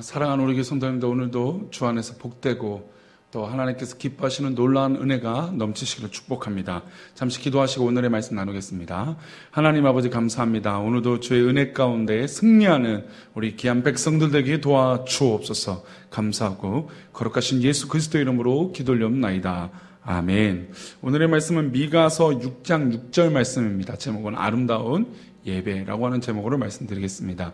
사랑하는 우리 교회 성도님들, 오늘도 주 안에서 복되고 또 하나님께서 기뻐하시는 놀라운 은혜가 넘치시기를 축복합니다. 잠시 기도하시고 오늘의 말씀 나누겠습니다. 하나님 아버지 감사합니다. 오늘도 주의 은혜 가운데 승리하는 우리 귀한 백성들 되게 도와주옵소서. 감사하고 거룩하신 예수 그리스도 이름으로 기도 올려옵나이다. 아멘. 오늘의 말씀은 미가서 6장 6절 말씀입니다. 제목은 아름다운 예배라고 하는 제목으로 말씀드리겠습니다.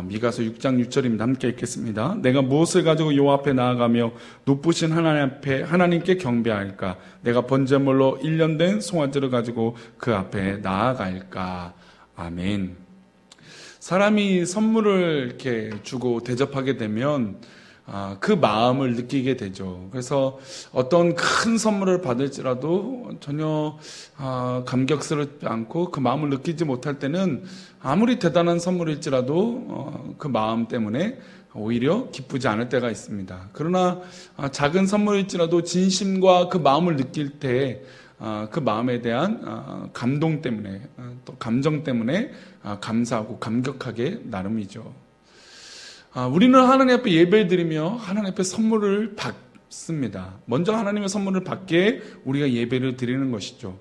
미가서 6장 6절입니다. 함께 읽겠습니다. 내가 무엇을 가지고 여호와 앞에 나아가며 높으신 하나님 앞에 하나님께 경배할까? 내가 번제물로 1년 된 송아지를 가지고 그 앞에 나아갈까? 아멘. 사람이 선물을 이렇게 주고 대접하게 되면 그 마음을 느끼게 되죠. 그래서 어떤 큰 선물을 받을지라도 전혀 감격스럽지 않고 그 마음을 느끼지 못할 때는 아무리 대단한 선물일지라도 그 마음 때문에 오히려 기쁘지 않을 때가 있습니다. 그러나 작은 선물일지라도 진심과 그 마음을 느낄 때 그 마음에 대한 감동 때문에 또 감정 때문에 감사하고 감격하게 나름이죠. 우리는 하나님 앞에 예배를 드리며 하나님 앞에 선물을 받습니다. 먼저 하나님의 선물을 받기에 우리가 예배를 드리는 것이죠.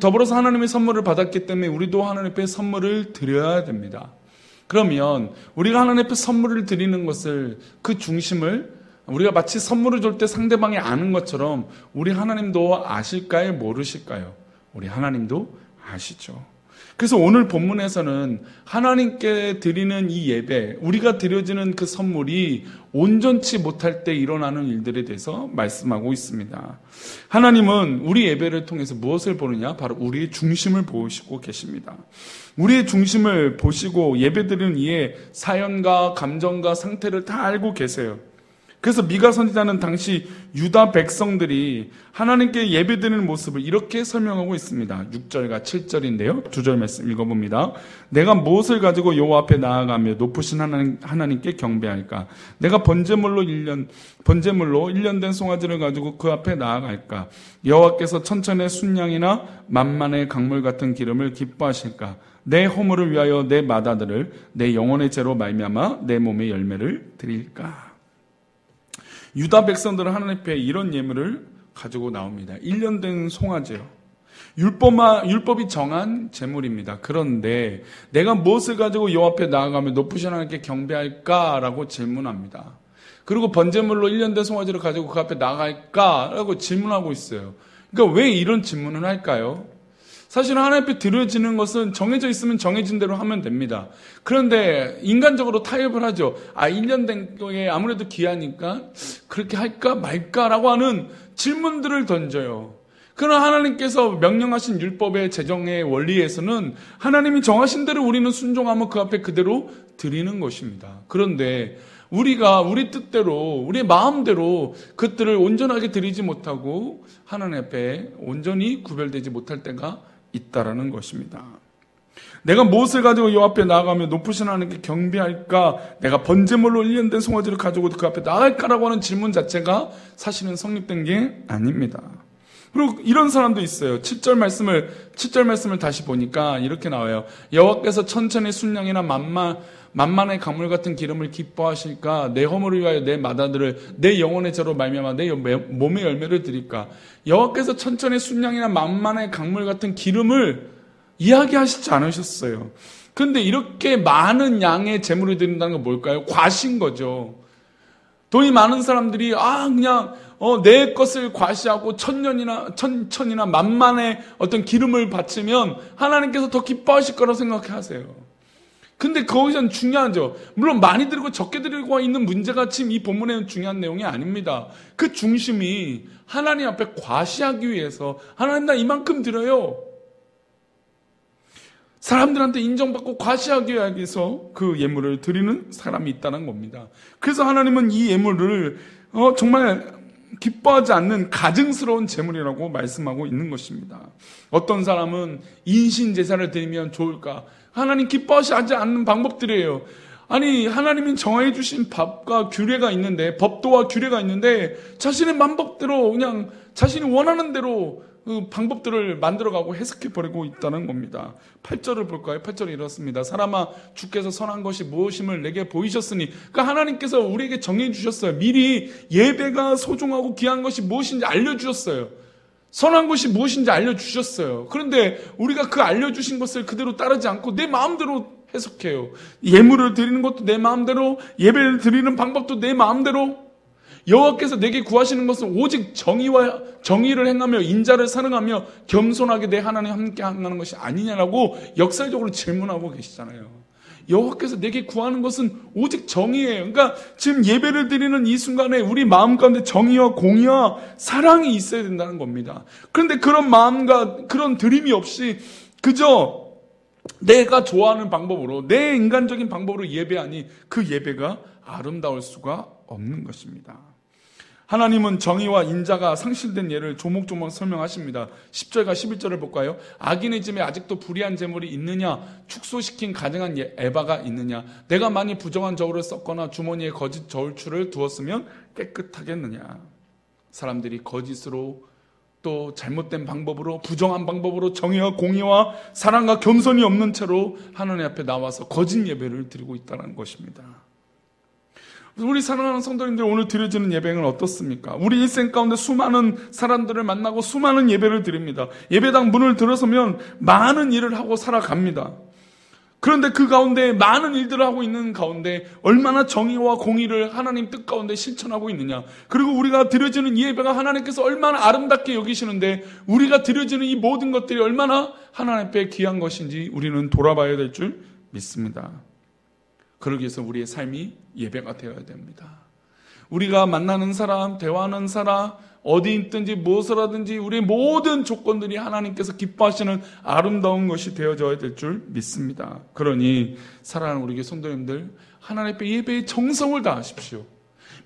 더불어서 하나님의 선물을 받았기 때문에 우리도 하나님 앞에 선물을 드려야 됩니다. 그러면 우리가 하나님 앞에 선물을 드리는 것을 그 중심을 우리가 마치 선물을 줄 때 상대방이 아는 것처럼 우리 하나님도 아실까요? 모르실까요? 우리 하나님도 아시죠. 그래서 오늘 본문에서는 하나님께 드리는 이 예배, 우리가 드려지는 그 선물이 온전치 못할 때 일어나는 일들에 대해서 말씀하고 있습니다. 하나님은 우리 예배를 통해서 무엇을 보느냐? 바로 우리의 중심을 보시고 계십니다. 우리의 중심을 보시고 예배드리는 이의 사연과 감정과 상태를 다 알고 계세요. 그래서 미가 선지자는 당시 유다 백성들이 하나님께 예배드리는 모습을 이렇게 설명하고 있습니다. 6절과 7절인데요. 두 절 말씀 읽어봅니다. 내가 무엇을 가지고 여호와 앞에 나아가며 높으신 하나님께 경배할까? 내가 번제물로 1년 된 송아지를 가지고 그 앞에 나아갈까? 여호와께서 천천의 순양이나 만만의 강물 같은 기름을 기뻐하실까? 내 허물을 위하여 내 맏아들을 내 영혼의 죄로 말미암아 내 몸의 열매를 드릴까? 유다 백성들은 하나님 앞에 이런 예물을 가지고 나옵니다. 1년 된 송아지요. 율법이 정한 제물입니다. 그런데 내가 무엇을 가지고 여호와 앞에 나아가며 높으신 하나님께 경배할까라고 질문합니다. 그리고 번제물로 1년 된 송아지를 가지고 그 앞에 나아갈까라고 질문하고 있어요. 그러니까 왜 이런 질문을 할까요? 사실은 하나님 앞에 드려지는 것은 정해져 있으면 정해진 대로 하면 됩니다. 그런데 인간적으로 타협을 하죠. 1년 된 거에 아무래도 귀하니까 그렇게 할까 말까라고 하는 질문들을 던져요. 그러나 하나님께서 명령하신 율법의 제정의 원리에서는 하나님이 정하신 대로 우리는 순종하면 그 앞에 그대로 드리는 것입니다. 그런데 우리가 우리 뜻대로 우리의 마음대로 그것들을 온전하게 드리지 못하고 하나님 앞에 온전히 구별되지 못할 때가 있다라는 것입니다. 내가 무엇을 가지고 여호와 앞에 나아가며 높으신 하나님께 경배할까? 내가 번제물로 1년 된 송아지를 가지고 그 앞에 나갈까라고 하는 질문 자체가 사실은 성립된 게 아닙니다. 그리고 이런 사람도 있어요. 7절 말씀을 다시 보니까 이렇게 나와요. 여호와께서 천천히 순양이나 만만의 강물 같은 기름을 기뻐하실까? 내 허물을 위하여 내 맏아들을 내 영혼의 죄로 말미암아 내 몸의 열매를 드릴까? 여호와께서 천천히 순양이나 만만의 강물 같은 기름을 이야기하시지 않으셨어요. 그런데 이렇게 많은 양의 제물을 드린다는 건 뭘까요? 과시인 거죠. 돈이 많은 사람들이 그냥 내 것을 과시하고 천이나 만만의 어떤 기름을 바치면 하나님께서 더 기뻐하실 거라고 생각하세요. 근데 거기서는 중요하죠. 물론 많이 드리고 적게 드리고 있는 문제가 지금 이 본문에는 중요한 내용이 아닙니다. 그 중심이 하나님 앞에 과시하기 위해서 하나님 나 이만큼 드려요. 사람들한테 인정받고 과시하기 위해서 그 예물을 드리는 사람이 있다는 겁니다. 그래서 하나님은 이 예물을 정말 기뻐하지 않는 가증스러운 제물이라고 말씀하고 있는 것입니다. 어떤 사람은 인신 제사를 드리면 좋을까? 하나님 기뻐하지 않는 방법들이에요. 하나님이 정해 주신 법과 규례가 있는데, 법도와 규례가 있는데 자신의 방법대로 그냥 자신이 원하는 대로 그 방법들을 만들어가고 해석해버리고 있다는 겁니다. 8절을 볼까요? 8절이 이렇습니다. 사람아, 주께서 선한 것이 무엇임을 내게 보이셨으니, 그러니까 하나님께서 우리에게 정해 주셨어요. 미리 예배가 소중하고 귀한 것이 무엇인지 알려주셨어요. 선한 것이 무엇인지 알려주셨어요. 그런데 우리가 그 알려주신 것을 그대로 따르지 않고 내 마음대로 해석해요. 예물을 드리는 것도 내 마음대로, 예배를 드리는 방법도 내 마음대로. 여호와께서 내게 구하시는 것은 오직 정의를 행하며 인자를 사랑하며 겸손하게 내 하나님 함께 하는 것이 아니냐라고 역설적으로 질문하고 계시잖아요. 여호와께서 내게 구하는 것은 오직 정의예요. 그러니까 지금 예배를 드리는 이 순간에 우리 마음 가운데 정의와 공의와 사랑이 있어야 된다는 겁니다. 그런데 그런 마음과 그런 드림이 없이 그저 내가 좋아하는 방법으로, 내 인간적인 방법으로 예배하니 그 예배가 아름다울 수가 없는 것입니다. 하나님은 정의와 인자가 상실된 예를 조목조목 설명하십니다. 10절과 11절을 볼까요? 악인의 집에 아직도 불의한 재물이 있느냐? 축소시킨 가증한 에바가 있느냐? 내가 많이 부정한 저울을 썼거나 주머니에 거짓 저울추를 두었으면 깨끗하겠느냐? 사람들이 거짓으로, 또 잘못된 방법으로, 부정한 방법으로 정의와 공의와 사랑과 겸손이 없는 채로 하나님 앞에 나와서 거짓 예배를 드리고 있다는 것입니다. 우리 사랑하는 성도님들, 오늘 드려지는 예배는 어떻습니까? 우리 일생 가운데 수많은 사람들을 만나고 수많은 예배를 드립니다. 예배당 문을 들어서면 많은 일을 하고 살아갑니다. 그런데 그 가운데 많은 일들을 하고 있는 가운데 얼마나 정의와 공의를 하나님 뜻 가운데 실천하고 있느냐. 그리고 우리가 드려지는 이 예배가 하나님께서 얼마나 아름답게 여기시는데 우리가 드려지는 이 모든 것들이 얼마나 하나님 앞에 귀한 것인지 우리는 돌아봐야 될 줄 믿습니다. 그러기 위해서 우리의 삶이 예배가 되어야 됩니다. 우리가 만나는 사람, 대화하는 사람, 어디 있든지 무엇을 하든지 우리의 모든 조건들이 하나님께서 기뻐하시는 아름다운 것이 되어져야 될 줄 믿습니다. 그러니 사랑하는 우리 성도님들, 하나님 앞에 예배의 정성을 다하십시오.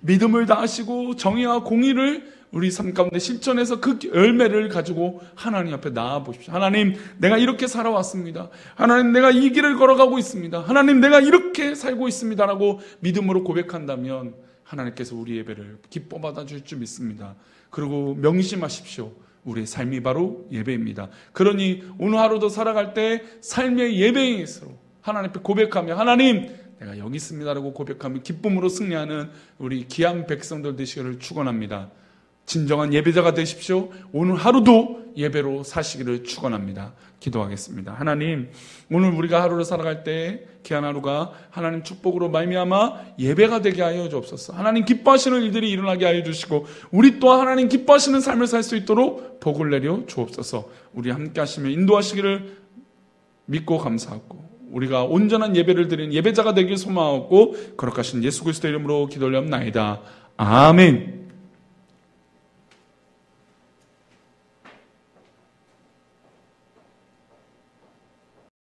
믿음을 다하시고 정의와 공의를 우리 삶 가운데 실천해서 그 열매를 가지고 하나님 앞에 나아보십시오. 하나님, 내가 이렇게 살아왔습니다. 하나님, 내가 이 길을 걸어가고 있습니다. 하나님, 내가 이렇게 살고 있습니다 라고 믿음으로 고백한다면 하나님께서 우리 예배를 기뻐 받아줄 줄 믿습니다. 그리고 명심하십시오. 우리의 삶이 바로 예배입니다. 그러니 오늘 하루도 살아갈 때 삶의 예배에서 하나님 앞에 고백하며, 하나님, 내가 여기 있습니다라고 고백하며 기쁨으로 승리하는 우리 귀한 백성들 되시기를 축원합니다. 진정한 예배자가 되십시오. 오늘 하루도 예배로 사시기를 축원합니다. 기도하겠습니다. 하나님, 오늘 우리가 하루를 살아갈 때 귀한 하루가 하나님 축복으로 말미암아 예배가 되게 하여 주옵소서. 하나님 기뻐하시는 일들이 일어나게 하여 주시고 우리 또한 하나님 기뻐하시는 삶을 살 수 있도록 복을 내려 주옵소서. 우리 함께 하시며 인도하시기를 믿고 감사하고 우리가 온전한 예배를 드리는 예배자가 되길 소망하고 거룩하신 예수 그리스도 이름으로 기도하옵나이다. 아멘.